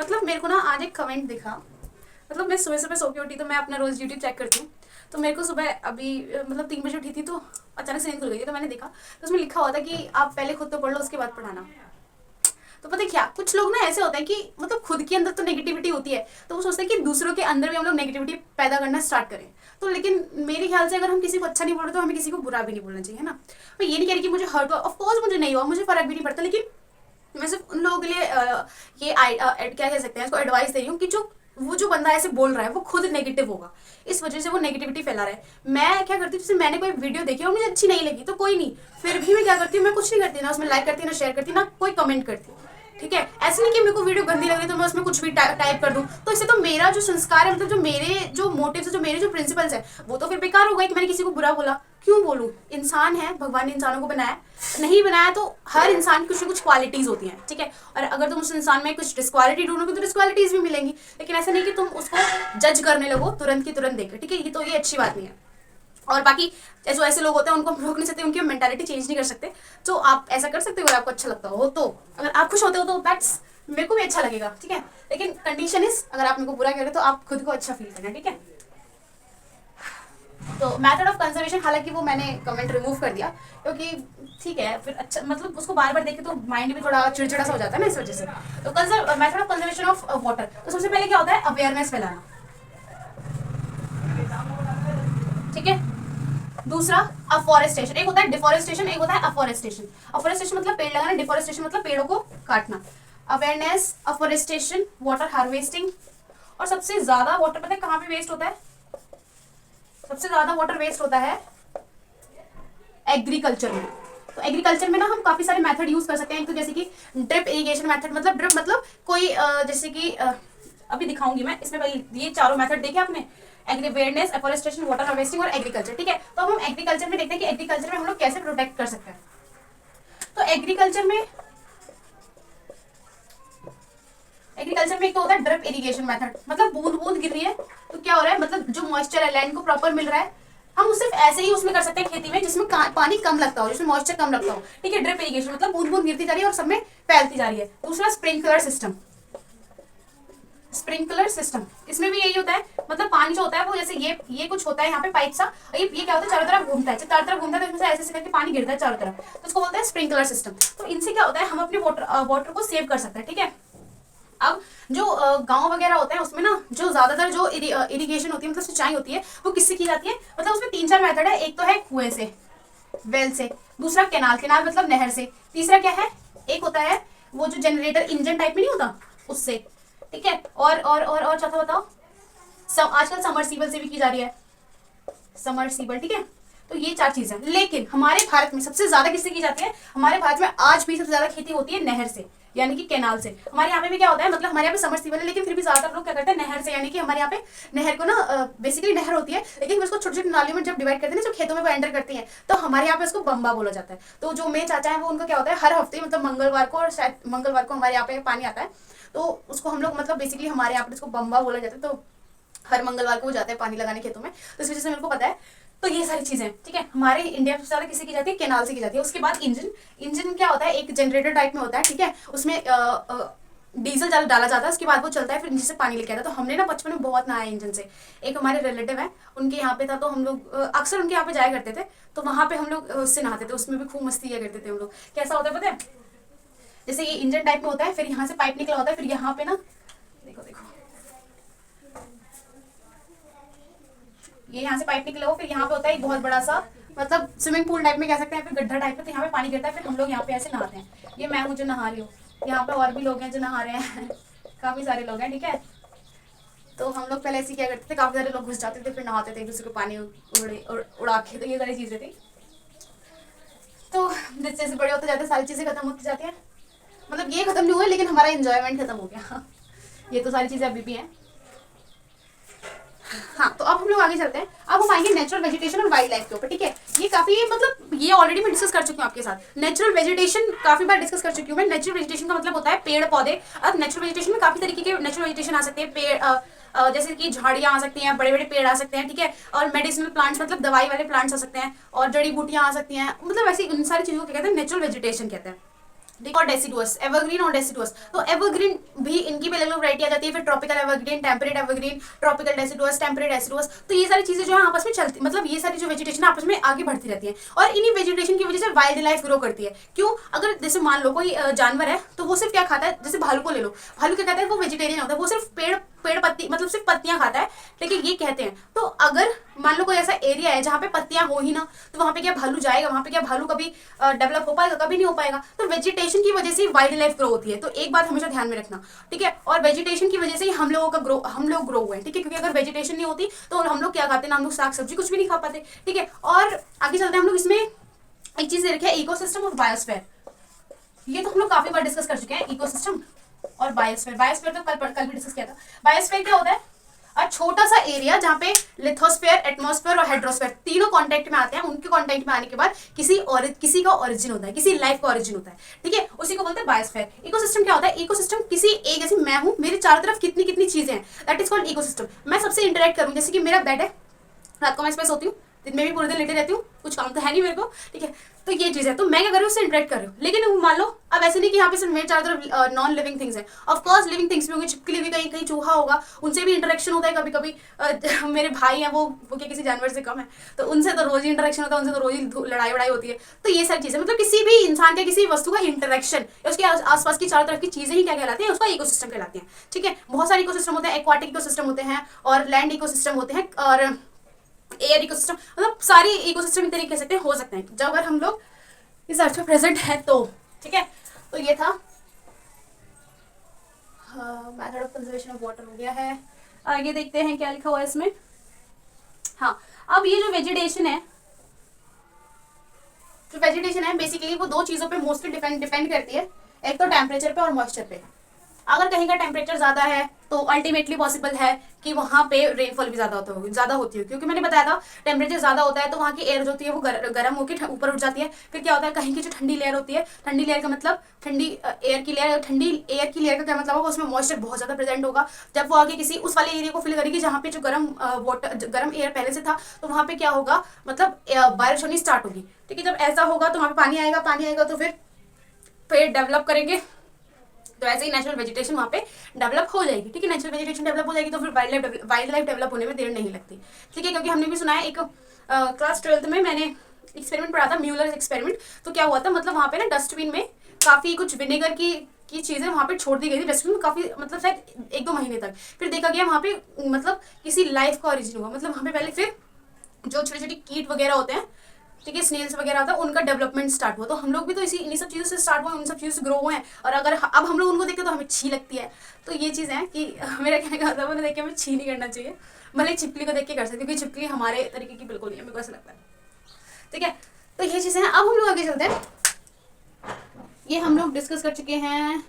मतलब मेरे को ना आज एक कमेंट दिखा, मतलब मैं सुबह सुबह सो के उठी, तो मैं अपना रोज़ यूट्यूब चेक करती हूँ, तो मेरे को सुबह अभी मतलब 3 बजे उठी थी, तो अचानक से नींद खुल गई थी, तो मैंने देखा तो उसमें लिखा हुआ था कि आप पहले खुद तो पढ़ लो, उसके बाद पढ़ाना। तो पता है क्या, कुछ लोग ना ऐसे होते हैं कि मतलब खुद के अंदर तो नेगेटिविटी होती है, तो वो सोचते हैं कि दूसरों के अंदर भी हम लोग नेगेटिविटी पैदा करना स्टार्ट करें। तो लेकिन मेरे ख्याल से अगर हम किसी को अच्छा नहीं बोल रहे तो हमें किसी को बुरा भी नहीं बोलना चाहिए, है ना। मैं ये नहीं कह रही कि मुझे हर्ट हुआ, ऑफकोर्स मुझे नहीं हुआ, मुझे फर्क भी नहीं पड़ता, लेकिन मैं सिर्फ उन लोगों के लिए ये क्या कह सकते हैं इसको, एडवाइस दे रही हूँ कि जो बंदा ऐसे बोल रहा है वो खुद नेगेटिव होगा, इस वजह से वो नेगेटिविटी फैला रहा है। मैं क्या करती हूँ, जैसे मैंने कोई वीडियो देखी और मुझे अच्छी नहीं लगी तो कोई नहीं, फिर भी मैं क्या करती हूँ, मैं कुछ नहीं करती, ना उसमें लाइक करती, ना शेयर करती, ना कोई कमेंट करती, ठीक है। ऐसे नहीं कि मेरे को वीडियो गंदी लग रही तो मैं उसमें कुछ भी टाइप कर दूं, तो इससे तो मेरा जो संस्कार है, मतलब जो मेरे जो मोटिव्स है, जो मेरे जो प्रिंसिपल्स है, वो तो फिर बेकार हो गए कि मैंने किसी को बुरा बोला। क्यों बोलूं, इंसान है, भगवान ने इंसानों को बनाया, नहीं बनाया तो हर इंसान की कुछ ना कुछ क्वालिटीज होती हैं, ठीक है। और अगर तुम उस इंसान में कुछ डिस्क्वालिटी ढूंढोगे तो डिस्क्वालिटीज भी मिलेंगी, लेकिन ऐसा नहीं कि तुम उसको जज करने लगो तुरंत की तुरंत देकर, ठीक है। ये तो ये अच्छी बात नहीं है। और बाकी जो ऐसे लोग होते हैं उनको हम रोक नहीं सकते, उनकी मेंटालिटी चेंज नहीं कर सकते, तो आप ऐसा कर सकते हो अगर आपको अच्छा लगता हो तो। अगर आप खुश होते हो तो दैट्स, मेरे को भी अच्छा लगेगा, ठीक है। लेकिन कंडीशन इज, अगर आप मेरे को बुरा कह रहे हो तो आप खुद को अच्छा फील करना, ठीक है। तो मेथड ऑफ कंजर्वेशन, हालांकि वो मैंने कमेंट रिमूव कर दिया क्योंकि ठीक है, फिर अच्छा मतलब उसको बार बार देखे तो माइंड भी थोड़ा चिड़चिड़ा सा हो जाता है ना, इस वजह से। तो method of conservation of water, तो सबसे पहले क्या होता है, अवेयरनेस फैलाना, ठीक है। दूसरा अफॉरेस्टेशन, एक होता है डिफॉरेस्टेशन, एक होता है अफॉरेस्टेशन। अफॉरेस्टेशन मतलब पेड़ लगाना, डिफॉरेस्टेशन मतलब पेड़ों को काटना। Awareness, afforestation, water harvesting. और सबसे ज्यादा वाटर पता है कहाँ पे वेस्ट होता है, सबसे ज्यादा वाटर वेस्ट होता है एग्रीकल्चर में। तो एग्रीकल्चर में ना हम काफी सारे मेथड यूज कर सकते हैं। एक तो जैसे कि ड्रिप इरिगेशन मेथड, मतलब ड्रिप मतलब कोई जैसे कि अभी दिखाऊंगी मैं, इसमें पहले ये चारों मेथड देखे आपने, अवेयरनेस, एफोरेस्टेशन, वाटर हार्वेस्टिंग और एग्रीकल्चर, ठीक है। तो हम एग्रीकल्चर में देखते हैं कि एग्रीकल्चर में हम लोग कैसे प्रोटेक्ट कर सकते हैं। तो एग्रीकल्चर में एक तो होता है ड्रिप इरिगेशन मेथड, मतलब बूंद बूंद गिर रही है तो क्या हो रहा है, मतलब जो मॉइस्चर है लैंड को प्रॉपर मिल रहा है, हम सिर्फ ऐसे ही उसमें कर सकते हैं खेती में जिसमें पानी कम लगता हो, जिसमें मॉइस्चर कम लगता हो, ठीक है। ड्रिप इरिगेशन मतलब बूंद बूंद गिरती जा रही है और सब में फैलती जा रही है। दूसरा स्प्रिंकलर सिस्टम, स्प्रिंकलर सिस्टम, इसमें भी यही होता है, मतलब पानी जो होता है वो जैसे ये कुछ होता है यहाँ पे पाइप सा, ये क्या होता है चारों तरफ घूमता है, जब चारों तरफ घूमता है तो इसमें से ऐसे करके पानी गिरता है चारों तरफ, तो उसको बोलते हैं स्प्रिंकलर सिस्टम। तो इनसे क्या होता है, हम अपने वाटर को सेव कर सकते हैं, ठीक है। अब जो गांव वगैरह होते हैं उसमें ना जो ज्यादातर जो इरिगेशन होती है, मतलब सिंचाई होती है, वो किससे की जाती है, मतलब उसमें 3-4 मेथड है। एक तो है कुएं से, वेल से, दूसरा केनाल मतलब नहर से, तीसरा क्या है, एक होता है वो जो जनरेटर इंजन टाइप में नहीं होता उससे, ठीक है। और चौथा बताओ, आजकल समरसीबल से भी की जा रही है, समरसीबल, ठीक है। तो ये 4 चीजें, लेकिन हमारे भारत में सबसे ज्यादा किससे की जाती है, हमारे भारत में आज भी सबसे ज्यादा खेती होती है नहर से, यानी कि कैनाल से। हमारे यहाँ पे भी क्या होता है, मतलब हमारे यहाँ पे समरसीबल है, लेकिन फिर भी ज्यादातर लोग क्या करते हैं नहर से, यानी कि हमारे यहाँ पे नहर को ना बेसिकली नहर होती है, लेकिन उसको छोटे छोटे नालियों में जब डिवाइड करते हैं ना, जो खेतों में वो एंटर करती है, तो हमारे यहाँ पे उसको बम्बा बोला जाता है। तो जो मेरे चाचा है वो, उनका क्या होता है, हर हफ्ते मतलब मंगलवार को, और शायद मंगलवार को हमारे यहाँ पे पानी आता है, तो उसको हम लोग मतलब बेसिकली हमारे यहाँ पे उसको बम्बा बोला जाता है। तो हर मंगलवार को वो जाते हैं पानी लगाने खेतों में, तो इस वजह से मेरे को पता है। तो ये सारी चीजें, ठीक है। हमारे इंडिया में ज्यादा किसी की जाती है, केनाल से की जाती है। उसके बाद इंजन क्या होता है, एक जनरेटर टाइप में होता है, ठीक है। उसमें डीजल ज़्यादा डाला जाता है, उसके बाद वो चलता है, फिर नीचे से पानी लेके आता है। तो हमने ना बचपन में बहुत नहाया इंजन से। एक हमारे रिलेटिव है, उनके यहाँ पे था, तो हम लोग अक्सर उनके यहाँ पे जाया करते थे। तो वहाँ पे हम लोग उससे नहाते थे, उसमें भी खूब मस्ती किया करते थे हम लोग। कैसा होता है पता है, जैसे ये इंजन टाइप में होता है, फिर यहाँ से पाइप निकला होता है, फिर यहाँ पे ना देखो देखो ये यहाँ से पाइप निकला हो, फिर यहाँ पे होता है एक बहुत बड़ा सा, मतलब स्विमिंग पूल टाइप में कह सकते हैं, फिर गड्ढा टाइप में, तो यहाँ पे पानी गिरता है, फिर हम लोग यहाँ पे ऐसे नहाते हैं। ये मैं हूँ जो नहा रही हूँ, यहाँ पे और भी लोग हैं जो नहा रहे हैं काफी सारे लोग हैं, ठीक है। तो हम लोग पहले ऐसे क्या करते थे, काफी सारे लोग घुस जाते थे, फिर नहाते थे एक दूसरे को पानी उड़ा के। तो ये सारी चीजें थी। तो जैसे जैसे बड़े होते जाते सारी चीजें खत्म होती जाती हैं, मतलब ये खत्म नहीं हुआ, लेकिन हमारा एंजॉयमेंट खत्म हो गया ये तो सारी चीजें अभी भी हैं। हाँ, तो अब हम लोग आगे चलते हैं। अब हम आएंगे नेचुरल वेजिटेशन और वाइल्ड लाइफ के ऊपर, ठीक है। ये काफी मतलब ये ऑलरेडी मैं डिस्कस कर चुकी हूँ आपके साथ। नेचुरल वेजिटेशन काफी बार डिस्कस कर चुकी हूँ मैं। नेचुरल वेजिटेशन का मतलब होता है पेड़ पौधे। अब नेचुरल वेजिटेशन में काफी तरीके के नेचुरल वेजिटेशन आ सकते हैं। पेड़ जैसे कि झाड़ियाँ आ सकती हैं, बड़े बड़े पेड़ आ सकते हैं, ठीक है। और मेडिसिनल प्लांट्स मतलब दवाई वाले प्लांट्स आ सकते हैं, और जड़ी बूटियाँ आ सकती हैं, मतलब ऐसी उन सारी चीज़ों को क्या कहते हैं, नेचुरल वेजिटेशन कहते हैं। और डेसिडुअस, एवरग्रीन और डेसिडुअस। तो एवरग्रीन भी इनकी भी अलग अलग वैरायटी आ जाती है। फिर tropical evergreen, temperate evergreen, tropical deciduous, temperate deciduous. तो ये सारी चीजें जो है आपस में चलती, मतलब ये सारी जो वेजिटेशन आपस में आगे बढ़ती रहती है, और इन्हीं वेजिटेशन की वजह से वाइल्ड लाइफ ग्रो करती है। क्यों? अगर जैसे मान लो कोई जानवर है, तो वो सिर्फ क्या खाता है, जैसे भालू को ले लो, भालू क्या कहता है, वो वेजिटेरियन होता है, वो सिर्फ पेड़ पत्ती मतलब सिर्फ पत्तियां खाता है, लेकिन ये कहते हैं। तो अगर मान लो कोई ऐसा एरिया है जहाँ पे पत्तियां हो ही ना, तो वहां पे क्या भालू जाएगा? वहां पे क्या भालू कभी डेवलप हो पाएगा? कभी नहीं हो पाएगा। तो वेजिटेशन की वजह से वाइल्ड लाइफ ग्रो होती है। तो एक बात हमेशा ध्यान में रखना, ठीक है। और वेजिटेशन की वजह से ही हम लोग ग्रो हुए हैं, ठीक है। क्योंकि अगर वेजिटेशन नहीं होती तो हम लोग क्या खाते ना, हम लोग साग सब्जी कुछ भी नहीं खा पाते, ठीक है। और आगे चलते हैं हम लोग, इसमें एक चीज दे रखी है, इकोसिस्टम और बायोस्फीयर। ये तो हम लोग काफी बार डिस्कस कर चुके हैं, इकोसिस्टम और बायोस्फीयर। बायोस्फीयर तो कल भी डिस्कस किया था। बायोस्फीयर क्या होता है? और छोटा सा एरिया जहाँ पे लिथोस्फीयर, एटमॉस्फेयर और हाइड्रोस्फीयर तीनों कांटेक्ट में आते हैं। उनके कांटेक्ट में आने के बाद किसी का ओरिजिन होता है, किसी लाइफ का ओरिजिन होता है, ठीक है। उसी को बोलते हैं बायोस्फीयर। इकोसिस्टम क्या होता है? इकोसिस्टम किसी एक, जैसे मैं हूँ, मेरे चारों तरफ कितनी कितनी चीजें हैं, दैट इज कॉल्ड इकोसिस्टम। मैं सबसे इंटरेक्ट करूँ, जैसे कि मेरा बेड है, रात को मैं इस पे सोती हूँ, दिन में भी पूरे दिन लेटे रहती हूँ, कुछ काम तो है नहीं मेरे को, ठीक है। तो ये चीज है, तो मैं क्या कर रही हूँ, उससे इंटरेक्ट कर रही हूँ। लेकिन मान लो अब ऐसे नहीं कि यहाँ पे सिर्फ मेरे चारों तरफ नॉन लिविंग थिंग्स हैं। ऑफ कोर्स लिविंग थिंग्स भी होंगे, छिपकली भी, कहीं कहीं चूहा होगा, उनसे भी इंटरेक्शन होता है कभी कभी। मेरे भाई हैं, वो क्या किसी जानवर से कम है, तो उनसे तो रोज ही इंटरेक्शन होता है, उनसे तो रोज ही लड़ाई वड़ाई होती है। तो ये सारी चीजें, मतलब किसी भी इंसान के किसी वस्तु का इंटरेक्शन, उसके आसपास की चारों तरफ की चीजें ही क्या कहलाती है, उसका इकोसिस्टम कहलाती है, ठीक है। बहुत सारे इकोसिस्टम होते हैं, एक्वाटिक इकोसिस्टम होते हैं, और लैंड इकोसिस्टम होते हैं, और एयर इकोसिस्टम, मतलब सारे इकोसिस्टम तरीके कह सकते हैं, हो सकते हैं, जब अगर हम लोग इस अर्थ पे प्रेजेंट है तो, ठीक है। तो ये था method of conservation of water हो गया है। आगे देखते हैं क्या लिखा हुआ है इसमें। हाँ, अब ये जो वेजिटेशन है बेसिकली वो दो चीजों पे मोस्टली डिपेंड करती है। एक तो टेम्परेचर पे और मॉइस्चर पे। अगर कहीं का टेम्परेचर ज्यादा है तो अल्टीमेटली पॉसिबल है कि वहाँ पे रेनफॉल भी ज्यादा होती है, क्योंकि मैंने बताया था टेम्परेचर ज्यादा होता है तो वहाँ की एयर जो होती है वो गर्म होकर ऊपर उठ जाती है। फिर क्या होता है, कहीं की जो ठंडी लेयर होती है, ठंडी लेयर का मतलब ठंडी एयर की लेयर का क्या मतलब होगा, उसमें मॉइस्चर बहुत ज्यादा प्रेजेंट होगा। जब वो आगे किसी उस वाले एरिया को फिल करेगी जहाँ पे जो गर्म एयर पहले से था, तो वहाँ पे क्या होगा, मतलब बारिश होनी स्टार्ट होगी, ठीक है। जब ऐसा होगा तो वहाँ पे पानी आएगा तो फिर पेड़ डेवलप करेंगे, तो ऐसे ही नेचुरल वेजिटेशन वहाँ पे डेवलप हो जाएगी, ठीक है। नेचुरल वेजिटेशन डेवलप हो जाएगी तो फिर वाइल्ड लाइफ डेवलप होने में देर नहीं लगती, ठीक है। क्योंकि हमने भी सुना है, एक क्लास 12th में मैंने एक्सपेरिमेंट पढ़ा था, म्यूलर एक्सपेरिमेंट। तो क्या हुआ था, मतलब वहाँ पे ना डस्टबिन में काफी कुछ विनेगर की चीजें वहाँ पे छोड़ दी गई थी डस्टबिन में, काफी मतलब शायद 1-2 महीने तक। फिर देखा गया वहाँ पे मतलब किसी लाइफ का ओरिजिन हुआ, मतलब वहाँ पे पहले फिर जो छोटे छोटे कीट वगैरह होते हैं, ठीक है, स्नेल्स वगैरह होता है, उनका डेवलपमेंट स्टार्ट हुआ। तो हम लोग भी तो इन्हीं सब चीज़ों से स्टार्ट हुआ, उन सब चीज़ों से ग्रो हुए हैं। और अगर अब हम लोग उनको देखते तो हमें छी लगती है। तो ये चीज़ है कि मेरा कहने का मतलब उन्हें देख के हमें छी नहीं करना चाहिए, भले छिपकली को देख के कर सकते, क्योंकि छिपकली हमारे तरीके की बिल्कुल नहीं है, मेरे को ऐसा लगता है, ठीक है। तो ये चीज़ें हैं। अब हम लोग आगे चलते हैं, ये हम लोग डिस्कस कर चुके हैं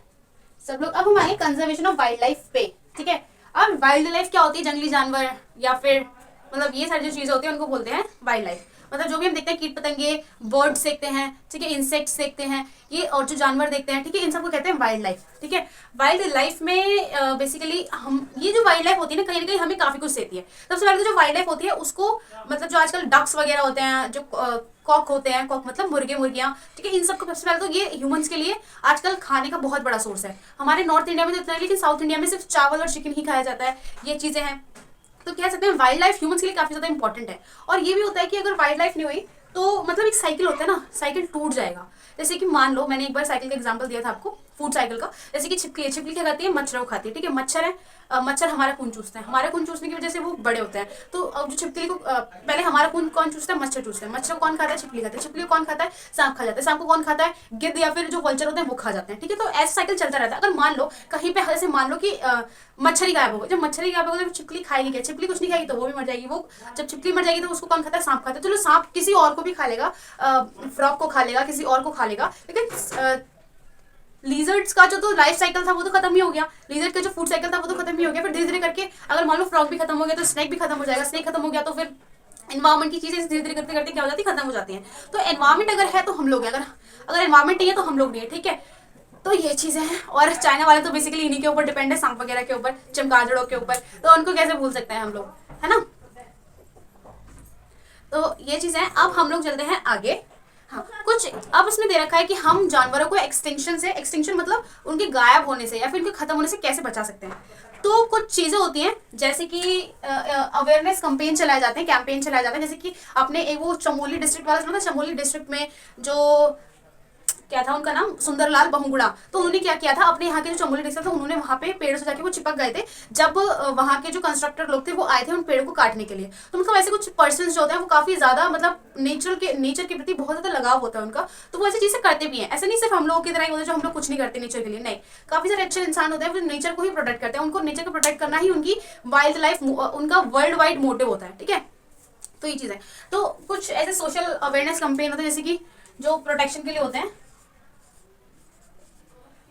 सब लोग। अब हम आए कंजर्वेशन ऑफ वाइल्ड लाइफ पे, ठीक है। अब वाइल्ड लाइफ क्या होती है, जंगली जानवर या फिर मतलब ये सारी जो चीज़ें होती है उनको बोलते हैं वाइल्ड लाइफ। मतलब जो भी हम देखते हैं कीट पतंगे, बर्ड्स देखते हैं, ठीक है, इंसेक्ट्स देखते हैं, ये और जो जानवर देखते हैं, ठीक है, इन सबको कहते हैं वाइल्ड लाइफ। ठीक है, वाइल्ड लाइफ में बेसिकली हम ये जो वाइल्ड लाइफ होती है ना कहीं हमें काफी कुछ देती है। सबसे पहले तो जो वाइल्ड लाइफ होती है उसको मतलब जो आजकल डक्स वगैरह होते हैं, जो कॉक होते हैं, कॉक मतलब मुर्गे मुर्गियां, ठीक है, इन सबको सबसे पहले तो ये ह्यूमंस के लिए आजकल खाने का बहुत बड़ा सोर्स है। हमारे नॉर्थ इंडिया में तो इतना है, लेकिन साउथ इंडिया में सिर्फ चावल और चिकन ही खाया जाता है, ये चीजें हैं। तो कह सकते हैं वाइल्ड लाइफ ह्यूमंस के लिए काफी ज्यादा इंपॉर्टेंट है। और ये भी होता है कि अगर वाइल्ड लाइफ नहीं हुई तो मतलब एक साइकिल होता है ना, साइकिल टूट जाएगा। जैसे कि मान लो मैंने एक बार साइकिल का एग्जांपल दिया था आपको, फूड साइकिल का। जैसे कि छिपकली है, छिपकली क्या करती है, मच्छरों को खाती है, ठीक है, मच्छर है, मच्छर हमारा खून चूसते हैं, हमारे खून चूसने की वजह से वो बड़े होते हैं। तो अब जो छिपकली को पहले हमारा खून कौन चूसता है, मच्छर चूसते हैं, मच्छर कौन खाता है, छिपकली खाते हैं, छिपकली कौन खाता है, सांप खा जाता है, सांप को कौन खाता है, गिद्ध या फिर जो वल्चर होते हैं वो खा जाते हैं। ठीक है, तो ऐसा साइकिल चलता रहता है। अगर मान लो कहीं पे जैसे मान लो कि मच्छर ही गायब हो गया, जब मच्छर ही गायब हो गया तो छिपकली खाएगी क्या, छिपकली कुछ नहीं खाएगी तो वो भी मर जाएगी। वो जब छिपकली मर जाएगी तो उसको कौन खाता है, सांप खाता है। चलो सांप किसी और को भी खा लेगा, फ्रॉग को खा लेगा, किसी और को खा लेगा, लेकिन लीजर्ड्स का जो तो लाइफ साइकिल था वो तो खत्म ही हो गया, लीजर्ड का जो फूड साइकिल था वो तो खत्म ही हो गया। फिर धीरे धीरे करके अगर मान लो फ्रॉग भी खत्म हो गया तो स्नेक भी खत्म हो जाएगा, स्नेक खत्म हो गया तो फिर एनवायरमेंट की चीजें धीरे धीरे करते करते क्या हो जाती है, खत्म हो जाती हैं। तो एनवायरमेंट अगर है तो हम लोग हैं, अगर एनवायरमेंट नहीं है तो हम लोग नहीं है। ठीक है, तो ये चीजें हैं। और चाइना वाले तो बेसिकली इन्हीं के ऊपर डिपेंड है, सांप वगैरह के ऊपर, चमगादड़ों के ऊपर, तो उनको कैसे भूल सकते हैं हम लोग, है ना। तो ये चीजें हैं। अब हम लोग चलते हैं आगे। हाँ, कुछ अब इसमें दे रखा है कि हम जानवरों को एक्सटिंक्शन मतलब उनके गायब होने से या फिर उनके खत्म होने से कैसे बचा सकते हैं। तो कुछ चीजें होती हैं जैसे कि अवेयरनेस कैंपेन चलाए जाते हैं, जैसे कि अपने एक वो चमोली डिस्ट्रिक्ट वाला सुना था, चमोली डिस्ट्रिक्ट में जो क्या था उनका नाम, सुंदरलाल बहुगुणा। तो उन्होंने क्या किया था, अपने यहाँ के जो चमोली डिस्ट्रिक्ट था उन्होंने वहाँ पे पेड़ों से जाके वो चिपक गए थे। जब वहाँ के जो कंस्ट्रक्टर लोग थे वो आए थे उन पेड़ों को काटने के लिए। तो मतलब ऐसे कुछ पर्सन जो होते हैं वो काफी ज्यादा मतलब नेचर के प्रति बहुत ज्यादा लगाव होता है उनका, तो वो ऐसी चीजें करते भी हैं। ऐसे नहीं सिर्फ हम लोगों की तरह ही होते जो हम लोग कुछ नहीं करते नेचर के लिए, नहीं, काफी सारे अच्छे इंसान होते हैं जो नेचर को ही प्रोटेक्ट करते हैं। उनको नेचर को प्रोटेक्ट करना ही उनकी वाइल्ड लाइफ, उनका वर्ल्ड वाइड मोटिव होता है। ठीक है, तो ये चीज है। तो कुछ ऐसे सोशल अवेयरनेस कैंपेन होते हैं जैसे कि जो प्रोटेक्शन के लिए होते हैं।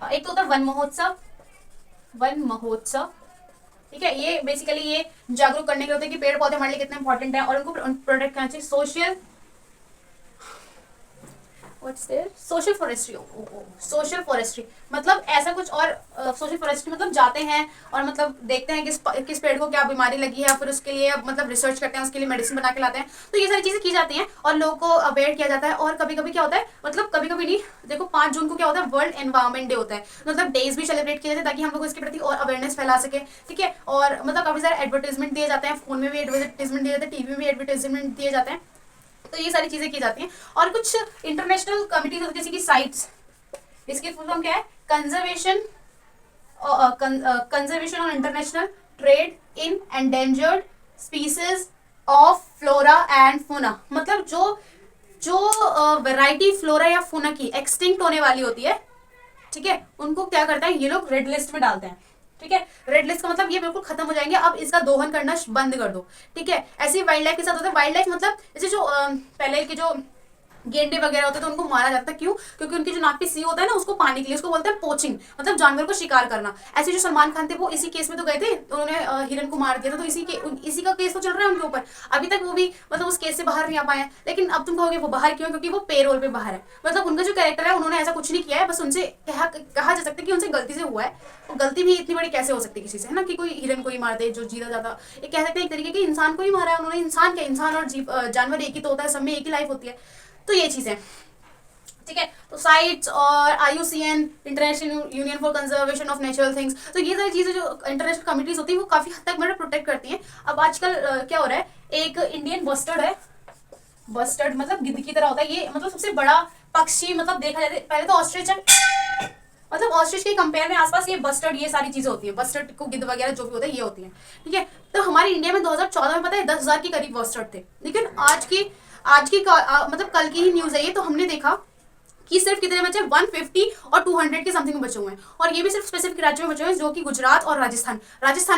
एक तो होता है वन महोत्सव, ठीक है, ये बेसिकली ये जागरूक करने के लिए होते हैं कि पेड़ पौधे हमारे लिए कितने इंपॉर्टेंट है और उनको प्रोटेक्ट करना चाहिए। सोशल फॉरेस्ट्री मतलब ऐसा कुछ। और सोशल फॉरेस्ट्री मतलब जाते हैं और मतलब देखते हैं किस पेड़ को क्या बीमारी लगी है, फिर उसके लिए मतलब रिसर्च करते हैं, उसके लिए मेडिसिन बना के लाते हैं। तो ये सारी चीजें की जाती हैं और लोगों को अवेयर किया जाता है। और कभी कभी क्या होता है, मतलब कभी कभी नहीं, देखो 5 जून को क्या होता है, वर्ल्ड एनवायरमेंट डे होता है, मतलब डेज भी सेलिब्रेट किए जाते हैं ताकि हम लोग इसके प्रति और अवेयरनेस फैला सके। ठीक है, और मतलब काफी सारे एडवर्टाइजमेंट दिए जाते हैं, फोन में भी एडवर्टाइजमेंट दिए जाते हैं, टीवी में भी एडवर्टाइजमेंट दिए जाते हैं। तो ये सारी चीजें की जाती हैं। और कुछ इंटरनेशनल कमिटीज होती है जैसे कि साइट्स, इसकी फुल फॉर्म क्या है, conservation on international trade in endangered species of flora and fauna, मतलब जो वैरायटी फ्लोरा या फोना की एक्सटिंक्ट होने वाली होती है, ठीक है, उनको क्या करता है ये लोग रेड लिस्ट में डालते हैं। ठीक है, रेड लिस्ट का मतलब ये बिल्कुल खत्म हो जाएंगे, अब इसका दोहन करना बंद कर दो। ठीक है, ऐसे ही वाइल्ड लाइफ के साथ होता है। वाइल्ड लाइफ मतलब जैसे जो पहले के जो गेंडे वगैरह होते हैं तो उनको मारा जाता है, क्यों, क्योंकि उनकी जो नाक की सी होता है ना उसको पाने के लिए, उसको बोलते हैं पोचिंग, मतलब जानवर को शिकार करना। ऐसे जो सलमान खान थे वो इसी केस में तो गए थे, उन्होंने हिरन को मार दिया था, तो इसी का केस तो चल रहा है उनके ऊपर। अभी तक वो भी मतलब उस केस से बाहर नहीं आ पाए हैं, लेकिन अब तुम कहोगे वो बाहर क्यों, क्योंकि वो पेरोल पे बाहर है। मतलब उनका जो कैरेक्टर है उन्होंने ऐसा कुछ नहीं किया है, बस उनसे कहा जा सकता है कि उनसे गलती से हुआ है। वो गलती भी इतनी बड़ी कैसे हो सकती है किसी से, है ना, कि कोई हिरन को ही मार दे जो जीता जाता, ये कह सकते हैं एक तरीके के इंसान को ही मारा है उन्होंने। इंसान और जानवर एक ही तो होता है, सब में एक ही लाइफ होती है। तो ये चीजें, ठीक है। तो साइट्स और IUCN, international union for conservation of natural things, तो ये सारी चीजें जो इंटरनेशनल कमिटीज होती है वो काफी हद तक मतलब प्रोटेक्ट करती हैं। अब आजकल क्या हो रहा है, एक इंडियन बस्टर्ड है, बस्टर्ड मतलब गिद्ध की तरह होता है ये, मतलब सबसे बड़ा पक्षी मतलब देखा जाए पहले तो ऑस्ट्रिच है, मतलब ऑस्ट्रिच के कंपेयर में आसपास ये बस्टर्ड, ये सारी चीजें होती है, बस्टर्ड को गिद्ध वगैरह जो भी होता है ये होती है। ठीक है, तो हमारे इंडिया में 2014 में पता है 10,000 के करीब बस्टर्ड थे, लेकिन आज की मतलब कल की ही न्यूज है ये, तो हमने देखा कि सिर्फ कितने बचे, 150 और 200 के समथिंग में बचे हुए हैं। और ये भी सिर्फ स्पेसिफिक राज्यों में बचे हुए हैं, जो कि गुजरात और राजस्थान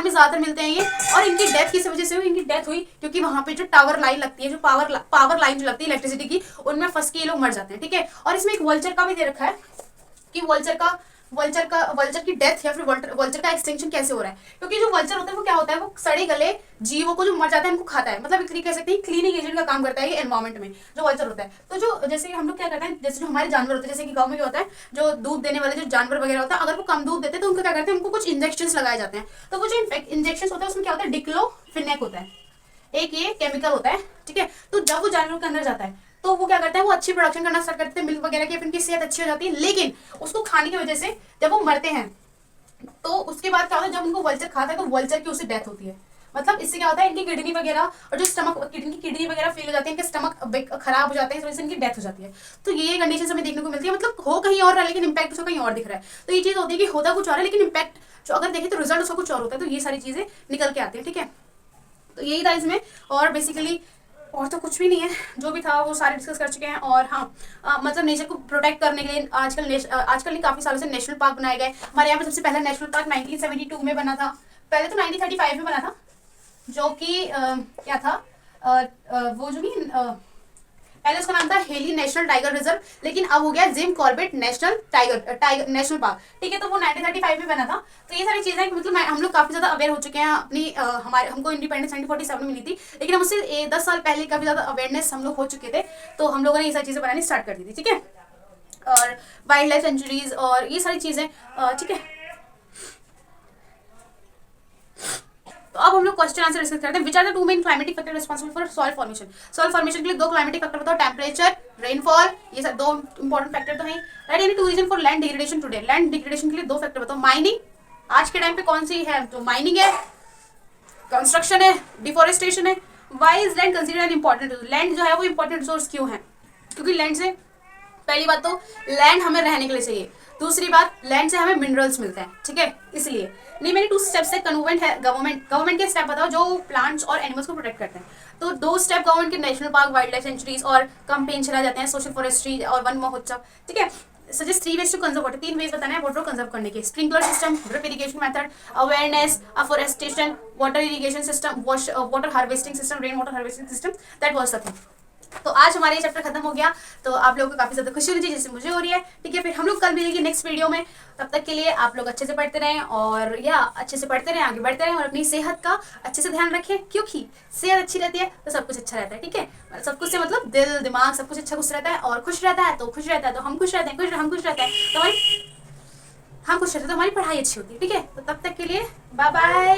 में ज्यादातर मिलते हैं ये। और इनकी डेथ किस वजह से हुई, इनकी डेथ हुई क्योंकि वहां पे जो टावर लाइन लगती है, जो पावर लाइन जो लगती है इलेक्ट्रिसिटी की, उनमें फंस के ये लोग मर जाते हैं। ठीक है, और इसमें एक वल्चर का भी दे रखा है कि वल्चर की डेथ या फिर वल्चर का एक्सटिंक्शन कैसे हो रहा है, क्योंकि जो वल्चर होता है वो क्या होता है, वो सड़े गले जीवों को जो मर जाता है उनको खाता है, मतलब एक तरीके कह सकते हैं क्लीनिंग एजेंट का काम करता है ये एनवायरमेंट में जो वल्चर होता है। तो जो जैसे हम लोग क्या करते हैं, जैसे जो हमारे जानवर होते हैं, जैसे कि गाँव में क्या होता है, जो दूध देने वाले जो जानवर वगैरह होता है, अगर वो कम दूध देते हैं तो उनको क्या करते हैं, उनको कुछ इंजेक्शन लगाए जाते हैं। तो वो जो इंजेक्शन होता है उसमें क्या होता है, डिक्लोफिनेक होता है, एक ये केमिकल होता है, ठीक है। तो जब वो जानवर के अंदर जाता है तो वो क्या करता है, वो अच्छी प्रोडक्शन करना स्टार्ट करते हैं मिल्क वगैरह की, फिर उनकी सेहत अच्छी हो जाती है। लेकिन उसको खाने की वजह से जब वो मरते हैं तो उसके बाद क्या होता है, जब उनको वल्चर खाता है तो वल्चर की उससे डेथ होती है। मतलब इससे क्या होता है, इनकी किडनी वगैरह और जो स्टमक किडनी वगैरह फेल हो जाती है, इनके स्टमक खराब हो जाते हैं, इस वजह से इनकी डेथ हो जाती है। तो ये कंडीशन हमें देखने को मिलती है, मतलब हो कहीं और रहा है लेकिन इम्पैक्ट उसका कहीं और दिख रहा है। तो ये चीज़ होती है कि होता कुछ और है लेकिन इम्पैक्ट जो अगर देखें तो रिजल्ट उसका कुछ और होता है। तो ये सारी चीज़ें निकल के आती है, ठीक है। तो यही था इसमें, और बेसिकली और तो कुछ भी नहीं है, जो भी था वो सारे डिस्कस कर चुके हैं। और हाँ, मतलब नेचर को प्रोटेक्ट करने के लिए आजकल नहीं, काफ़ी सालों से नेशनल पार्क बनाए गए। हमारे यहाँ पे सबसे पहला नेशनल पार्क 1972 में बना था, पहले तो 1935 में बना था, जो कि क्या था, वो जो नहीं, पहले उसका नाम था हेली नेशनल टाइगर रिजर्व, लेकिन अब हो गया Jim Corbett national tiger national park, ठीक है। तो वो 1935 में बना था। तो ये सारी चीज़ें मतलब हम लोग काफ़ी ज़्यादा अवेयर हो चुके हैं अपनी हमको इंडिपेंडेंस 1947 में मिली थी, लेकिन हम उससे 10 साल पहले काफ़ी ज़्यादा अवेयरनेस हम लोग हो चुके थे। तो हम लोगों ने ये सारी चीज़ें बनानी स्टार्ट कर दी थी, ठीक है। और वाइल्ड लाइफ सेंचुरीज और ये सारी चीज़ें, ठीक है। तो अब हम लोग क्वेश्चन आंसर डिस्कस करते हैं। Which are the two main climatic factor responsible for soil formation. Soil formation के लिए दो क्लाइमेटिक फैक्टर बताओ, टेम्परेचर, रेनफॉल, ये सब दो इंपॉर्टेंट फैक्टर तो हैं। Right, any two reason for land degradation today. Land degradation के लिए दो फैक्टर बताओ। माइनिंग, आज के टाइम पे कौन सी है, जो माइनिंग है, कंस्ट्रक्शन है, डिफोरेस्टेशन है। Why is land consider an important resource. Land जो है वो इंपॉर्टेंट रिसोर्स क्यों है, क्योंकि लैंड से पहली बात तो लैंड हमें रहने के लिए चाहिए, दूसरी बात लैंड से हमें मिनरल्स मिलते हैं, ठीक है। इसलिए नहीं, मैंने 2 स्टेप्स से कन्वर्ट है। गवर्नमेंट के स्टेप बताओ जो प्लांट्स और एनिमल्स को प्रोटेक्ट करते हैं। तो 2 स्टेप गवर्नमेंट के, national park, wild life sanctuaries और कैंपेन चला जाते हैं, सोशल फॉरेस्ट्री और वन महोत्सव, ठीक है। Suggest 3 ways to conserve water. 3 ways बताना है वाटर को कंजर्व करने के। Sprinkler system, drip irrigation method, awareness, afforestation, water irrigation system, water harvesting system, rain water harvesting system, that was the thing. तो आज हमारा ये चैप्टर खत्म हो गया। तो आप लोगों को काफी ज्यादा खुशी होनी चाहिए जैसे मुझे हो रही है, ठीक है। फिर हम लोग कल मिलेंगे नेक्स्ट वीडियो में। तब तक के लिए आप लोग अच्छे से पढ़ते रहें और अच्छे से पढ़ते रहें, आगे बढ़ते रहें और अपनी सेहत का अच्छे से ध्यान रखें, क्योंकि सेहत अच्छी रहती है तो सब कुछ अच्छा रहता है, ठीक है। सब कुछ से मतलब दिल दिमाग सब कुछ अच्छा खुश रहता है, और खुश रहता है तो खुश रहता है तो हम खुश रहते हैं, हम खुश रहते हैं तो हमारी हम खुश रहते हैं तो हमारी पढ़ाई अच्छी होती है, ठीक है। तो तब तक के लिए बाय बाय।